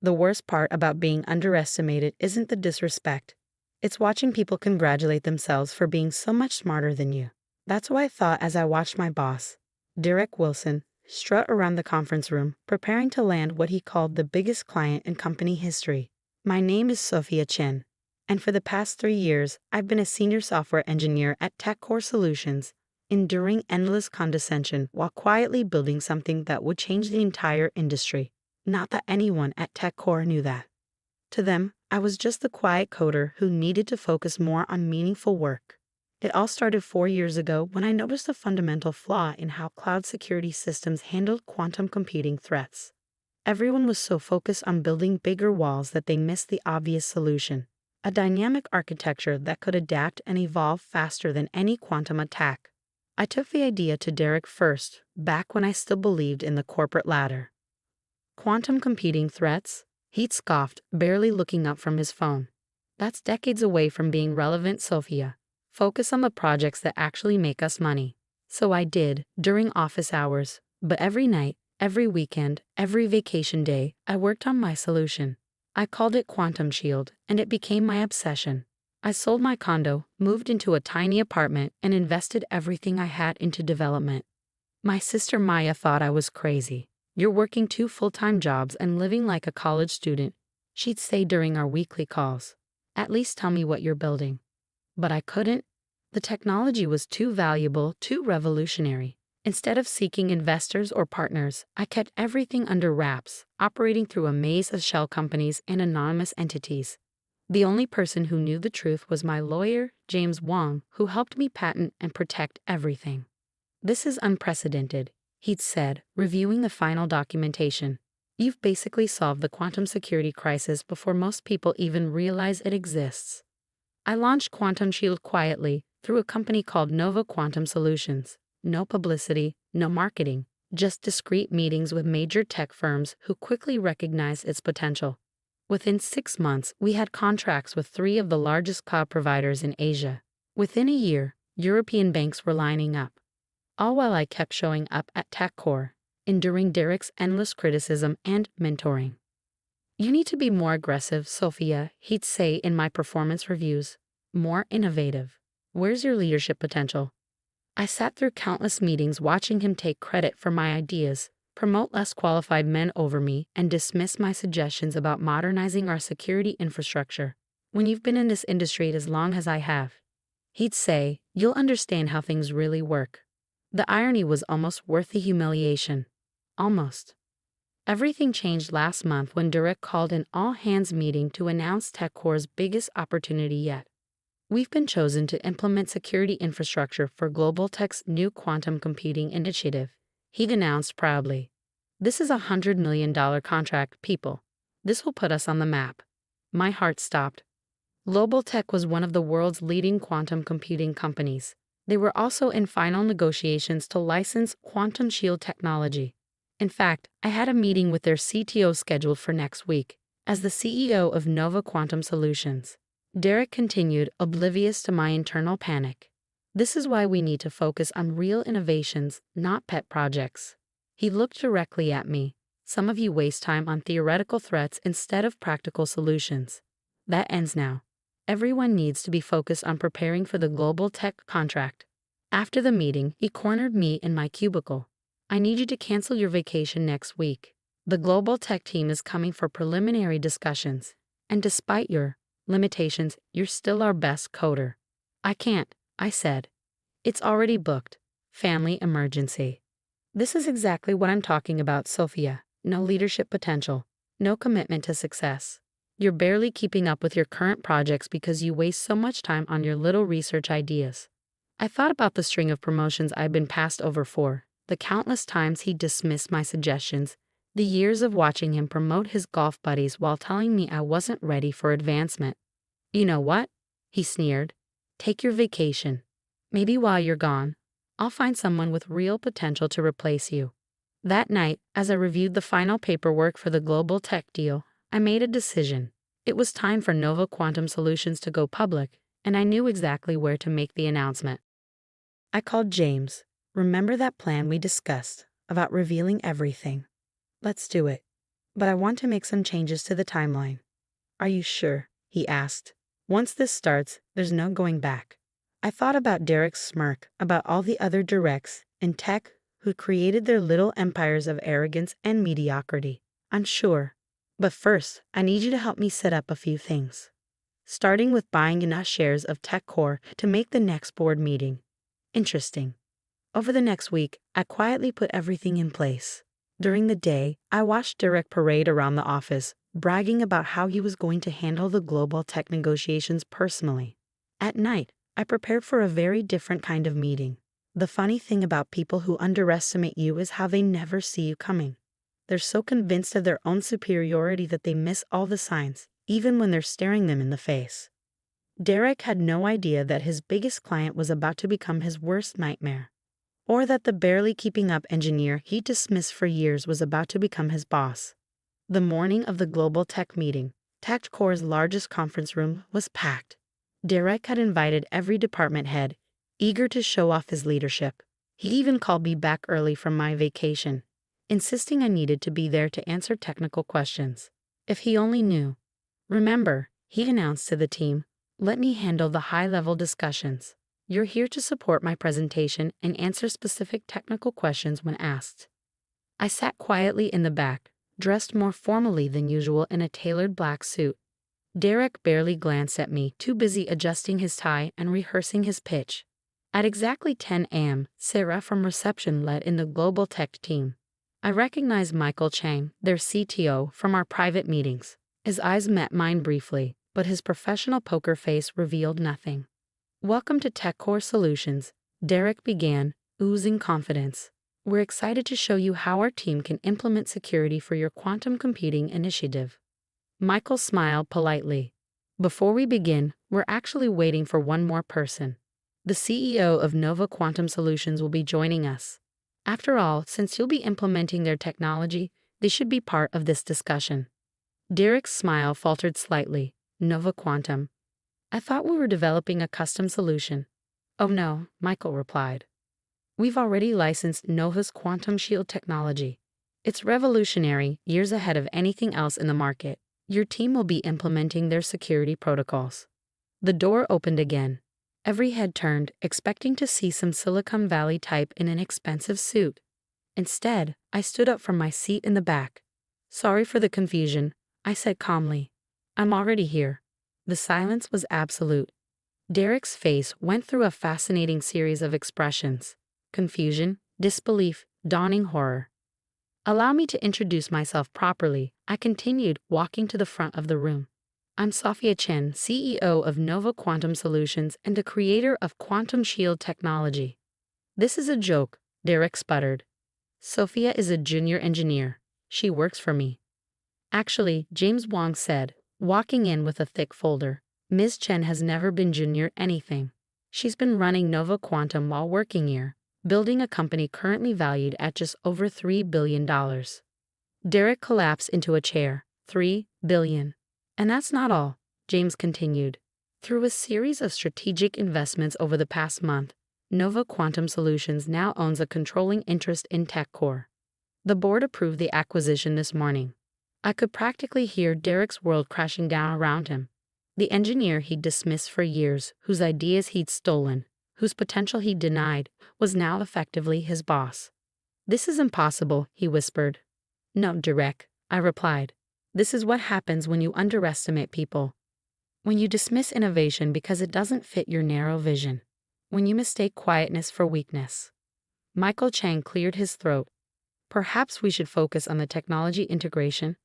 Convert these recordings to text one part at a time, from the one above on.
The worst part about being underestimated isn't the disrespect. It's watching people congratulate themselves for being so much smarter than you. That's what I thought as I watched my boss, Derek Wilson, strut around the conference room, preparing to land what he called the biggest client in company history. My name is Sophia Chen, and for the past 3 years, I've been a senior software engineer at TechCore Solutions, enduring endless condescension while quietly building something that would change the entire industry. Not that anyone at TechCore knew that. To them, I was just the quiet coder who needed to focus more on meaningful work. It all started 4 years ago when I noticed a fundamental flaw in how cloud security systems handled quantum computing threats. Everyone was so focused on building bigger walls that they missed the obvious solution: a dynamic architecture that could adapt and evolve faster than any quantum attack. I took the idea to Derek first, back when I still believed in the corporate ladder. Quantum computing threats? He'd scoffed, barely looking up from his phone. That's decades away from being relevant, Sophia. Focus on the projects that actually make us money. So I did, during office hours, but every night, every weekend, every vacation day, I worked on my solution. I called it Quantum Shield, and it became my obsession. I sold my condo, moved into a tiny apartment, and invested everything I had into development. My sister Maya thought I was crazy. "You're working 2 full-time jobs and living like a college student," she'd say during our weekly calls. "At least tell me what you're building." But I couldn't. The technology was too valuable, too revolutionary. Instead of seeking investors or partners, I kept everything under wraps, operating through a maze of shell companies and anonymous entities. The only person who knew the truth was my lawyer, James Wong, who helped me patent and protect everything. "This is unprecedented," he'd said, reviewing the final documentation. "You've basically solved the quantum security crisis before most people even realize it exists." I launched Quantum Shield quietly through a company called Nova Quantum Solutions. No publicity, no marketing, just discreet meetings with major tech firms who quickly recognized its potential. Within 6 months, we had contracts with 3 of the largest cloud providers in Asia. Within a year, European banks were lining up. All while I kept showing up at TechCore, enduring Derek's endless criticism and mentoring. "You need to be more aggressive, Sophia," he'd say in my performance reviews. "More innovative. Where's your leadership potential?" I sat through countless meetings watching him take credit for my ideas, promote less qualified men over me, and dismiss my suggestions about modernizing our security infrastructure. "When you've been in this industry as long as I have," he'd say, "you'll understand how things really work." The irony was almost worth the humiliation. Almost. Everything changed last month when Derek called an all-hands meeting to announce TechCore's biggest opportunity yet. "We've been chosen to implement security infrastructure for Global Tech's new quantum computing initiative," he'd announced proudly. "This is a $100 million contract, people. This will put us on the map." My heart stopped. Global Tech was one of the world's leading quantum computing companies. They were also in final negotiations to license Quantum Shield technology. In fact, I had a meeting with their CTO scheduled for next week. As the CEO of Nova Quantum Solutions, Derek continued, oblivious to my internal panic. "This is why we need to focus on real innovations, not pet projects." He looked directly at me. "Some of you waste time on theoretical threats instead of practical solutions. That ends now. Everyone needs to be focused on preparing for the Global Tech contract." After the meeting, he cornered me in my cubicle. "I need you to cancel your vacation next week. The Global Tech team is coming for preliminary discussions, and despite your limitations, you're still our best coder." "I can't," I said. "It's already booked. Family emergency." This is exactly what I'm talking about, Sophia. No leadership potential. No commitment to success. You're barely keeping up with your current projects because you waste so much time on your little research ideas. I thought about the string of promotions I've been passed over for, the countless times he dismissed my suggestions, the years of watching him promote his golf buddies while telling me I wasn't ready for advancement. "You know what?" he sneered. "Take your vacation. Maybe while you're gone, I'll find someone with real potential to replace you." That night, as I reviewed the final paperwork for the Global Tech deal, I made a decision. It was time for Nova Quantum Solutions to go public, and I knew exactly where to make the announcement. I called James. "Remember that plan we discussed about revealing everything? Let's do it." but I want to make some changes to the timeline. Are you sure? He asked. Once this starts, there's no going back. I thought about Derek's smirk, about all the other directs in tech who created their little empires of arrogance and mediocrity. I'm sure. But first, I need you to help me set up a few things. Starting with buying enough shares of TechCore to make the next board meeting interesting. Over the next week, I quietly put everything in place. During the day, I watched Derek parade around the office, bragging about how he was going to handle the global tech negotiations personally. At night, I prepared for a very different kind of meeting. The funny thing about people who underestimate you is how they never see you coming. They're so convinced of their own superiority that they miss all the signs, even when they're staring them in the face. Derek had no idea that his biggest client was about to become his worst nightmare, or that the barely keeping up engineer he dismissed for years was about to become his boss. The morning of the global tech meeting, TechCore's largest conference room was packed. Derek had invited every department head, eager to show off his leadership. He even called me back early from my vacation, insisting I needed to be there to answer technical questions. If he only knew. Remember, he announced to the team, let me handle the high-level discussions. You're here to support my presentation and answer specific technical questions when asked. I sat quietly in the back, dressed more formally than usual in a tailored black suit. Derek barely glanced at me, too busy adjusting his tie and rehearsing his pitch. At exactly 10 a.m., Sarah from reception led in the global tech team. I recognized Michael Chang, their CTO, from our private meetings. His eyes met mine briefly, but his professional poker face revealed nothing. Welcome to TechCore Solutions, Derek began, oozing confidence. We're excited to show you how our team can implement security for your quantum computing initiative. Michael smiled politely. Before we begin, we're actually waiting for one more person. The CEO of Nova Quantum Solutions will be joining us. After all, since you'll be implementing their technology, they should be part of this discussion. Derek's smile faltered slightly. Nova Quantum. I thought we were developing a custom solution. Oh no, Michael replied. We've already licensed Nova's quantum shield technology. It's revolutionary, years ahead of anything else in the market. Your team will be implementing their security protocols. The door opened again. Every head turned, expecting to see some Silicon Valley type in an expensive suit. Instead, I stood up from my seat in the back. Sorry for the confusion, I said calmly. I'm already here. The silence was absolute. Derek's face went through a fascinating series of expressions: confusion, disbelief, dawning horror. Allow me to introduce myself properly, I continued, walking to the front of the room. I'm Sophia Chen, CEO of Nova Quantum Solutions and the creator of Quantum Shield technology. This is a joke, Derek sputtered. Sophia is a junior engineer. She works for me. Actually, James Wong said, walking in with a thick folder. Ms. Chen has never been junior anything. She's been running Nova Quantum while working here, building a company currently valued at just over $3 billion. Derek collapsed into a chair. $3 billion. And that's not all, James continued. Through a series of strategic investments over the past month, Nova Quantum Solutions now owns a controlling interest in TechCore. The board approved the acquisition this morning. I could practically hear Derek's world crashing down around him. The engineer he'd dismissed for years, whose ideas he'd stolen, whose potential he'd denied, was now effectively his boss. This is impossible, he whispered. No, Derek, I replied. This is what happens when you underestimate people. When you dismiss innovation because it doesn't fit your narrow vision. When you mistake quietness for weakness. Michael Chang cleared his throat. Perhaps we should focus on the technology integration.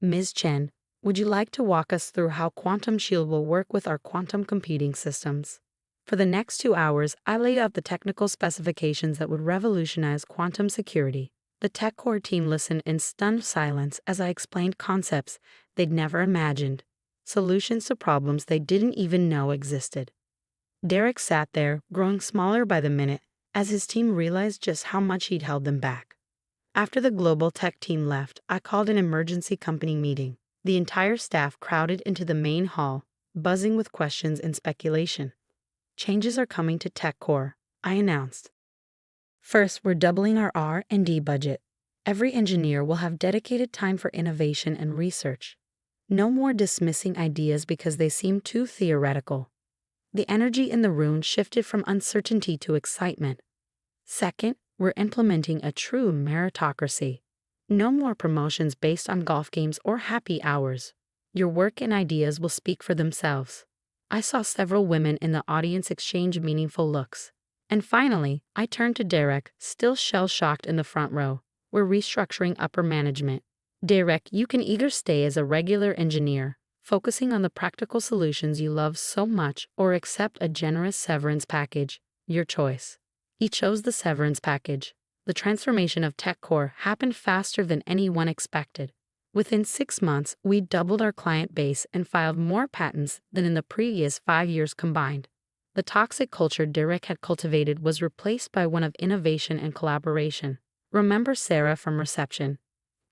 Ms. Chen, would you like to walk us through how Quantum Shield will work with our quantum computing systems? For the next 2 hours, I laid out the technical specifications that would revolutionize quantum security. The TechCore team listened in stunned silence as I explained concepts they'd never imagined, solutions to problems they didn't even know existed. Derek sat there, growing smaller by the minute, as his team realized just how much he'd held them back. After the global tech team left, I called an emergency company meeting. The entire staff crowded into the main hall, buzzing with questions and speculation. Changes are coming to TechCore, I announced. First, we're doubling our R&D budget. Every engineer will have dedicated time for innovation and research. No more dismissing ideas because they seem too theoretical. The energy in the room shifted from uncertainty to excitement. Second, we're implementing a true meritocracy. No more promotions based on golf games or happy hours. Your work and ideas will speak for themselves. I saw several women in the audience exchange meaningful looks. And finally, I turned to Derek, still shell-shocked in the front row. We're restructuring upper management. Derek, you can either stay as a regular engineer, focusing on the practical solutions you love so much, or accept a generous severance package. Your choice. He chose the severance package. The transformation of TechCore happened faster than anyone expected. Within 6 months, we doubled our client base and filed more patents than in the previous 5 years combined. The toxic culture Derek had cultivated was replaced by one of innovation and collaboration. Remember Sarah from reception?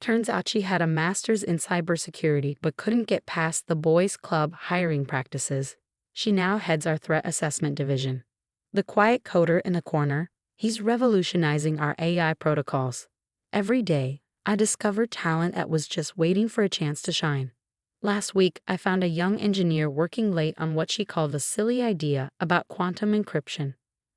Turns out she had a master's in cybersecurity but couldn't get past the boys' club hiring practices. She now heads our threat assessment division. The quiet coder in the corner, he's revolutionizing our AI protocols. Every day, I discover talent that was just waiting for a chance to shine. Last week, I found a young engineer working late on what she called a silly idea about quantum encryption.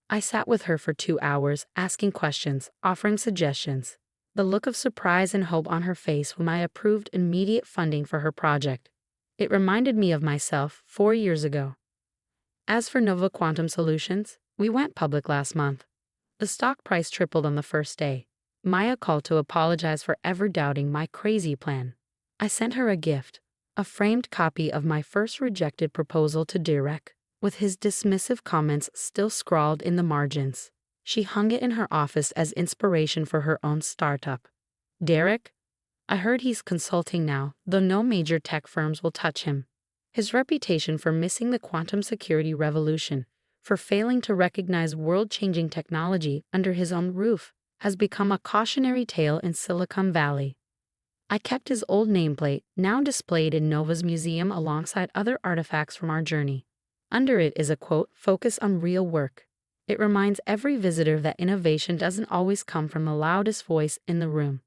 I sat with her for 2 hours, asking questions, offering suggestions. The look of surprise and hope on her face when I approved immediate funding for her project. It reminded me of myself 4 years ago. As for Nova Quantum Solutions, we went public last month. The stock price tripled on the first day. Maya called to apologize for ever doubting my crazy plan. I sent her a gift, a framed copy of my first rejected proposal to Derek, with his dismissive comments still scrawled in the margins. She hung it in her office as inspiration for her own startup. Derek? I heard he's consulting now, though no major tech firms will touch him. His reputation for missing the quantum security revolution, for failing to recognize world-changing technology under his own roof, has become a cautionary tale in Silicon Valley. I kept his old nameplate, now displayed in Nova's museum alongside other artifacts from our journey. Under it is a quote, "Focus on real work." It reminds every visitor that innovation doesn't always come from the loudest voice in the room.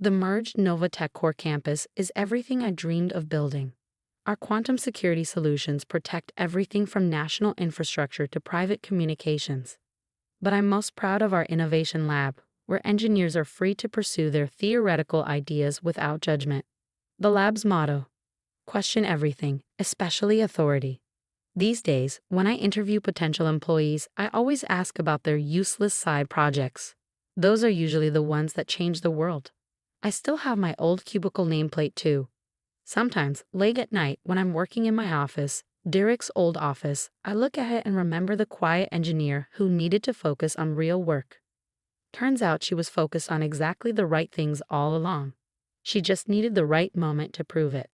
The merged Nova TechCore campus is everything I dreamed of building. Our quantum security solutions protect everything from national infrastructure to private communications. But I'm most proud of our innovation lab, where engineers are free to pursue their theoretical ideas without judgment. The lab's motto: question everything, especially authority. These days, when I interview potential employees, I always ask about their useless side projects. Those are usually the ones that change the world. I still have my old cubicle nameplate too. Sometimes, late at night, when I'm working in my office, Derek's old office, I look at it and remember the quiet engineer who needed to focus on real work. Turns out she was focused on exactly the right things all along. She just needed the right moment to prove it.